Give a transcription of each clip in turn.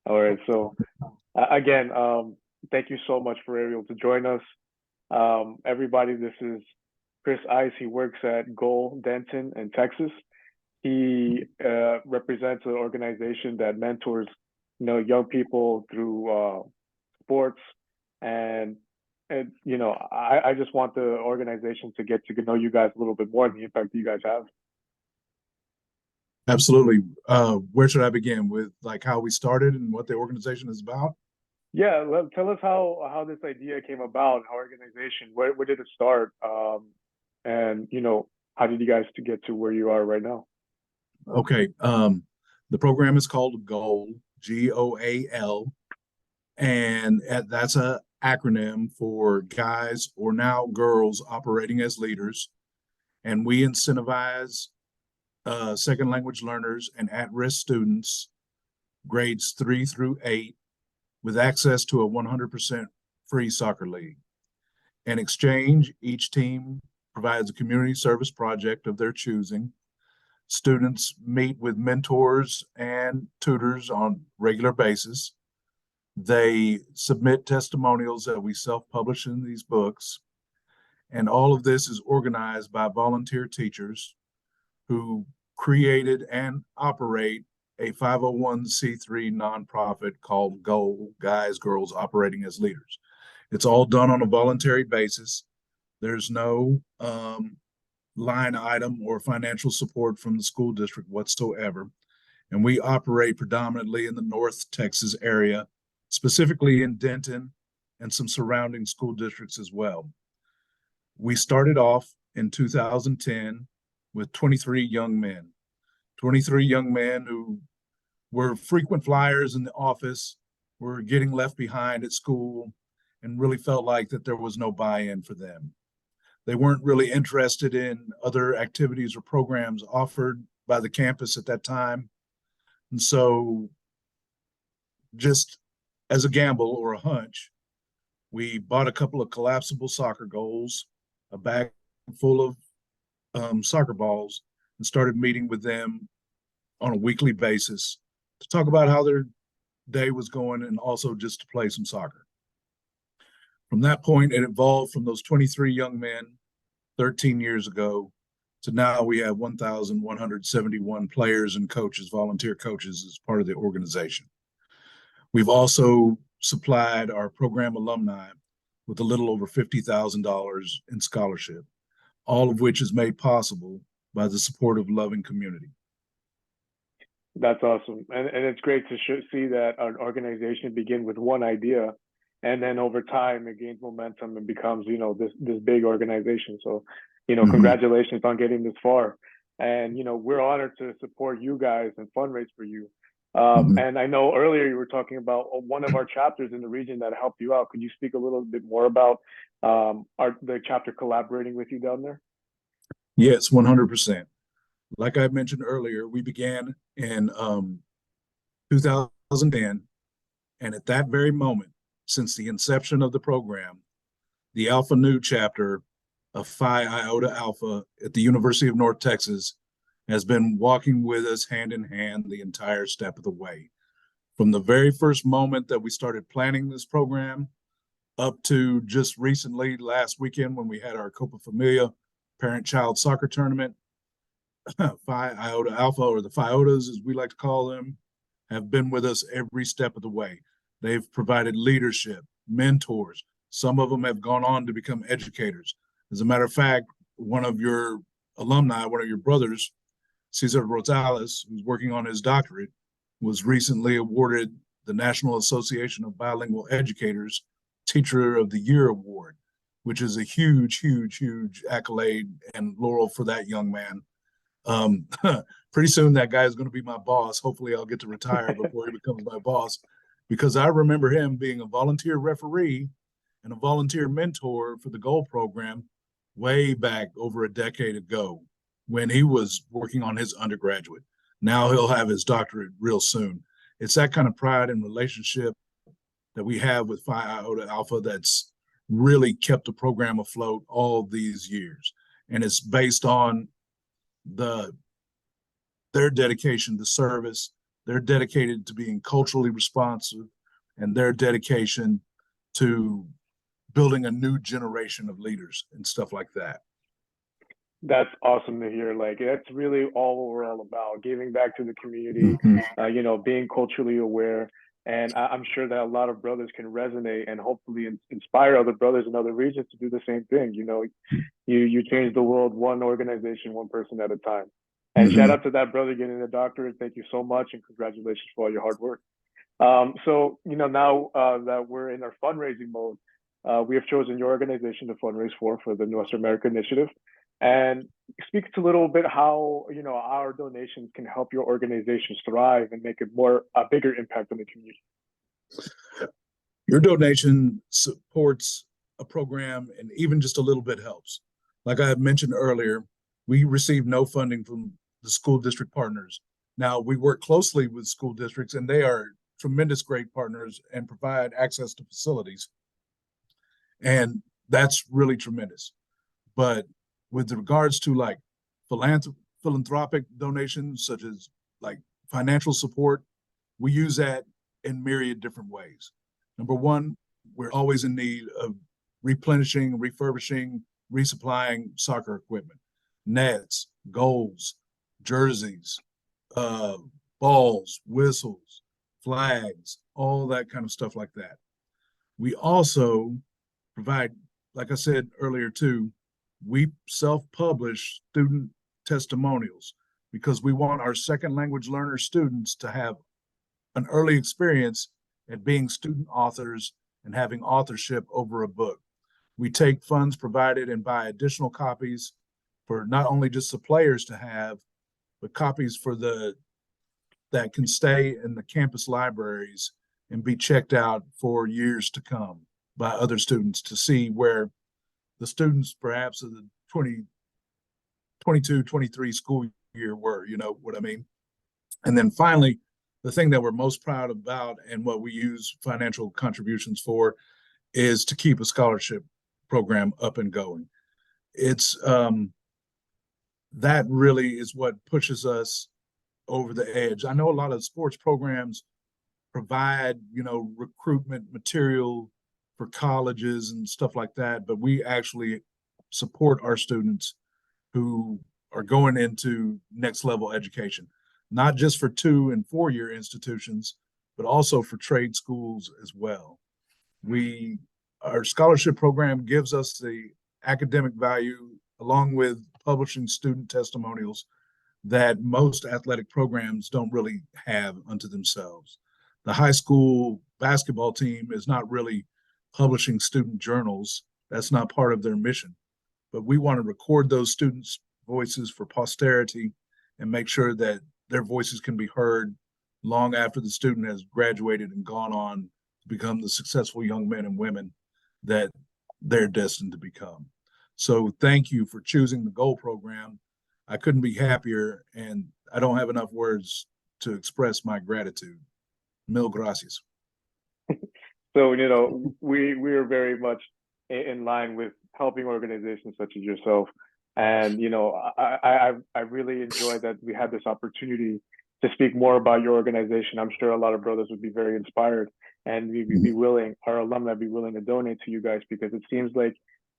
All right. So again, thank you so much for Ariel to join us. Everybody, this is Chris Ice. He works at Goal Denton in Texas. He represents an organization that mentors, young people through sports, and I just want the organization to get to know you guys a little bit more and the impact that you guys have. Absolutely. Where should I begin with, like, how we started and what the organization is about? Yeah, tell us how this idea came about, how organization, where did it start, and how did you guys to get to where you are right now? Okay. The program is called GOAL, GOAL, and that's a acronym for guys or now girls operating as leaders. And we incentivize second language learners and at-risk students, grades 3 through 8, with access to a 100% free soccer league. In exchange, each team provides a community service project of their choosing. Students meet with mentors and tutors on regular basis. They submit testimonials that we self-publish in these books. And all of this is organized by volunteer teachers who created and operate a 501c3 nonprofit called GOAL, Guys, Girls Operating as Leaders. It's all done on a voluntary basis. There's no line item or financial support from the school district whatsoever. And we operate predominantly in the North Texas area, specifically in Denton and some surrounding school districts as well. We started off in 2010 with 23 young men, 23 young men who were frequent flyers in the office, were getting left behind at school, and really felt like that there was no buy-in for them. They weren't really interested in other activities or programs offered by the campus at that time. And so, just as a gamble or a hunch, we bought a couple of collapsible soccer goals, a bag full of soccer balls, and started meeting with them on a weekly basis to talk about how their day was going and also just to play some soccer. From that point, it evolved from those 23 young men 13 years ago to now we have 1,171 players and coaches, volunteer coaches, as part of the organization. We've also supplied our program alumni with a little over $50,000 in scholarship, all of which is made possible by the support of loving community. That's awesome, and it's great to see that an organization begin with one idea, and then over time it gains momentum and becomes this big organization. So congratulations on getting this far, and we're honored to support you guys and fundraise for you. And I know earlier you were talking about one of our chapters in the region that helped you out. Could you speak a little bit more about the chapter collaborating with you down there? Yes, 100%. Like I mentioned earlier, we began in 2010, and at that very moment, since the inception of the program, the Alpha Nu chapter of Phi Iota Alpha at the University of North Texas has been walking with us hand in hand the entire step of the way. From the very first moment that we started planning this program up to just recently, last weekend, when we had our Copa Familia parent-child soccer tournament, Phi Iota Alpha, or the Phi Iotas, as we like to call them, have been with us every step of the way. They've provided leadership, mentors. Some of them have gone on to become educators. As a matter of fact, one of your alumni, one of your brothers, Cesar Rosales, who's working on his doctorate, was recently awarded the National Association of Bilingual Educators Teacher of the Year Award, which is a huge, huge, huge accolade and laurel for that young man. Pretty soon that guy is going to be my boss. Hopefully I'll get to retire before he becomes my boss, because I remember him being a volunteer referee and a volunteer mentor for the GOAL program way back over a decade ago when he was working on his undergraduate. Now he'll have his doctorate real soon. It's that kind of pride and relationship that we have with Phi Iota Alpha that's really kept the program afloat all these years. And it's based on the their dedication to service, they're dedicated to being culturally responsive, and their dedication to building a new generation of leaders and stuff like that. That's awesome to hear. Like that's really all we're all about, giving back to the community, being culturally aware. And I'm sure that a lot of brothers can resonate and hopefully inspire other brothers in other regions to do the same thing. You change the world one organization, one person at a time. And shout out to that brother getting a doctorate. Thank you so much, and congratulations for all your hard work. So now that we're in our fundraising mode, we have chosen your organization to fundraise for the Nuestra America initiative. And speak to a little bit how our donations can help your organizations thrive and make a bigger impact on the community. Your donation supports a program, and even just a little bit helps. Like I had mentioned earlier, we receive no funding from the school district partners. Now, we work closely with school districts, and they are tremendous, great partners and provide access to facilities. And that's really tremendous. But with regards to like philanthropic donations, such as like financial support, we use that in myriad different ways. Number one, we're always in need of replenishing, refurbishing, resupplying soccer equipment, nets, goals, jerseys, balls, whistles, flags, all that kind of stuff like that. We also provide, like I said earlier too, we self-publish student testimonials because we want our second language learner students to have an early experience at being student authors and having authorship over a book. We take funds provided and buy additional copies for not only just the players to have, but copies for that can stay in the campus libraries and be checked out for years to come by other students to see where the students perhaps of the 2022, 23 school year were, you know what I mean? And then finally, the thing that we're most proud about and what we use financial contributions for is to keep a scholarship program up and going. It's that really is what pushes us over the edge. I know a lot of sports programs provide, recruitment material for colleges and stuff like that, but we actually support our students who are going into next level education, not just for 2 and 4 year institutions, but also for trade schools as well. Our scholarship program gives us the academic value along with publishing student testimonials that most athletic programs don't really have unto themselves. The high school basketball team is not really publishing student journals. That's not part of their mission. But we want to record those students' voices for posterity and make sure that their voices can be heard long after the student has graduated and gone on to become the successful young men and women that they're destined to become. So thank you for choosing the GOAL program. I couldn't be happier, and I don't have enough words to express my gratitude. Mil gracias. So, we are very much in line with helping organizations such as yourself. And, I really enjoy that we had this opportunity to speak more about your organization. I'm sure a lot of brothers would be very inspired, and we'd be willing, our alumni be willing to donate to you guys, because it seems like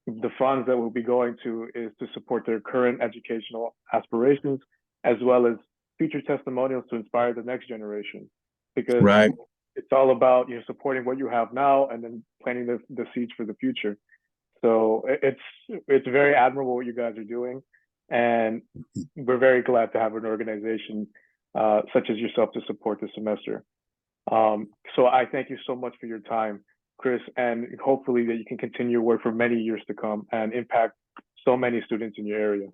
the funds that we'll be going to is to support their current educational aspirations, as well as future testimonials to inspire the next generation. Because right. It's all about supporting what you have now and then planting the seeds for the future. So it's very admirable what you guys are doing, and we're very glad to have an organization such as yourself to support this semester. So I thank you so much for your time, Chris, and hopefully that you can continue your work for many years to come and impact so many students in your area.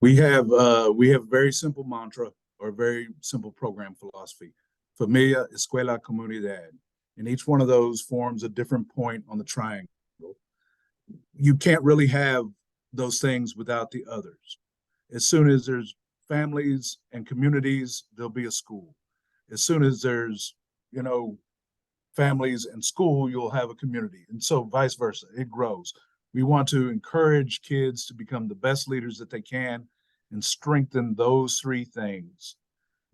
We have a very simple mantra or a very simple program philosophy: Familia, Escuela, Comunidad. And each one of those forms a different point on the triangle. You can't really have those things without the others. As soon as there's families and communities, there'll be a school. As soon as there's, families and school, you'll have a community. And so vice versa, it grows. We want to encourage kids to become the best leaders that they can and strengthen those three things: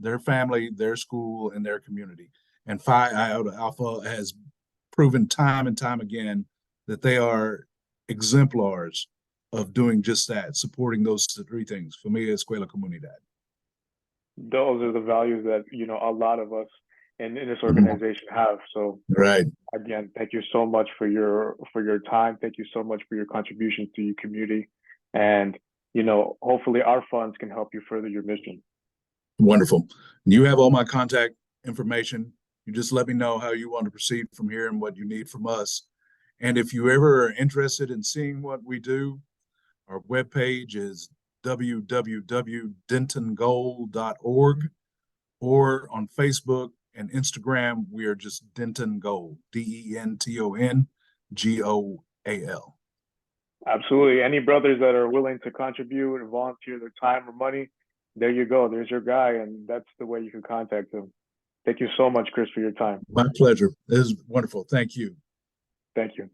their family, their school, and their community. And Phi Iota Alpha has proven time and time again that they are exemplars of doing just that, supporting those three things: familia, escuela, comunidad. Those are the values that, a lot of us in this Mhm. organization have. So Right. again, thank you so much for your time. Thank you so much for your contributions to your community. And, hopefully our funds can help you further your mission. Wonderful. You have all my contact information. You just let me know how you want to proceed from here and what you need from us. And if you ever are interested in seeing what we do, our webpage is www.dentongold.org, or on Facebook and Instagram, we are just Denton Gold, DentonGoal. Absolutely. Any brothers that are willing to contribute and volunteer their time or money, there you go. There's your guy, and that's the way you can contact him. Thank you so much, Chris, for your time. My pleasure. This is wonderful. Thank you. Thank you.